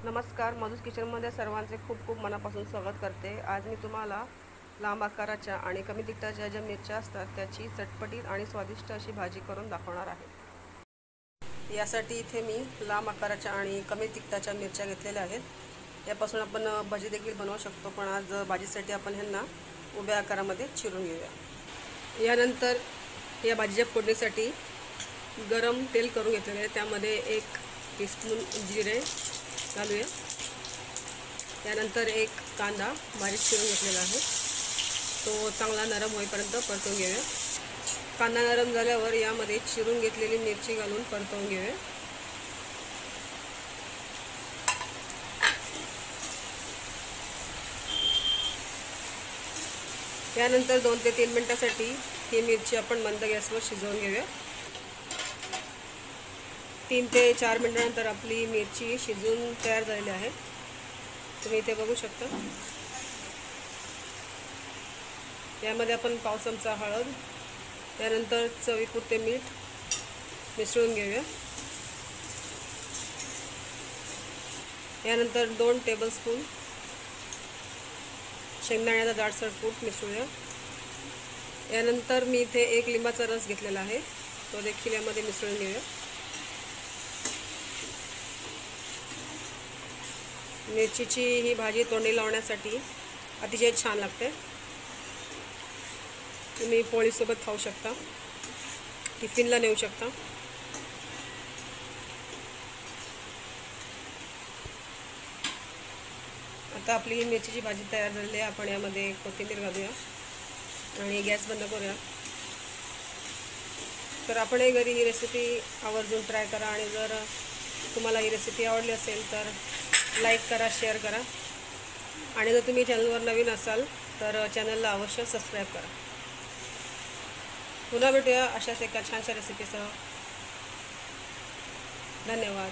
नमस्कार, मधुस किचनमध्ये सर्वांचे खूप खूप मनापासून स्वागत करते। आज मी तुम्हाला लांब आकाराच्या आणि कमी तिखटाच्या ज्या मिरच्या असतात त्याची चटपटीत आणि स्वादिष्ट अशी भाजी करून दाखवणार आहे। यासाठी इथे मी लांब आकाराच्या आणि कमी तिखटाच्या मिरच्या घेतलेल्या आहेत। यापासून आपण भाजी देखील बनवू शकतो, पण आज भाजीसाठी आपण ह्यांना उभ्या आकारामध्ये चिरून घेऊया। यानंतर या भाजीच्या फोडणीसाठी गरम तेल करून घेतलेले आहे। त्यामध्ये 1 टीस्पून जिरे घालूया। त्यानंतर एक कांदा बारीक चिरून घेतलेला आहे, तो चांगला नरम होईपर्यंत परतवून घेऊया। कांदा नरम झाल्यावर यामध्ये चिरून घेतलेली मिरची घालून परतवून घेऊया। त्यानंतर 2 ते 3 मिनिटांसाठी ही मिरची आपण मंद गॅसवर शिजवून घेऊया। 3 ते 4 मिनिटांनंतर आपली मिरची शिजून तयार झालेली आहे, तुम्ही इथे बघू शकता। यामध्ये आपण पाव चमचा हळद, त्यानंतर चवीपुरते मीठ मिसळून घेऊया। यानंतर 2 टेबलस्पून शेंगदाण्याचा जाडसर कूट मिसळूया। यानंतर मी इथे 1 लिंबाचा रस घेतलेला आहे, तो देखील यामध्ये मिसळून घेऊया। मिरचीची ही भाजी तोंडी लावण्यासाठी अतिशय छान लागते। तुम्ही पोळीसोबत खाऊ शकता, टिफिनला नेऊ शकता। आता आपली मिरचीची भाजी तयार झालेली आहे। आपण यामध्ये कोथिंबीर घालूया आणि गॅस बंद करूया। तर आपण घरी ही रेसिपी आवर्जून ट्राय करा आणि जर तुम्हाला ही रेसिपी आवडली असेल तर लाईक करा, शेअर करा आणि जर तुम्ही चॅनलवर नवीन असाल तर चॅनलला अवश्य सबस्क्राईब करा। पुन्हा भेटूया अशाच एका छानशा रेसिपीसह। धन्यवाद।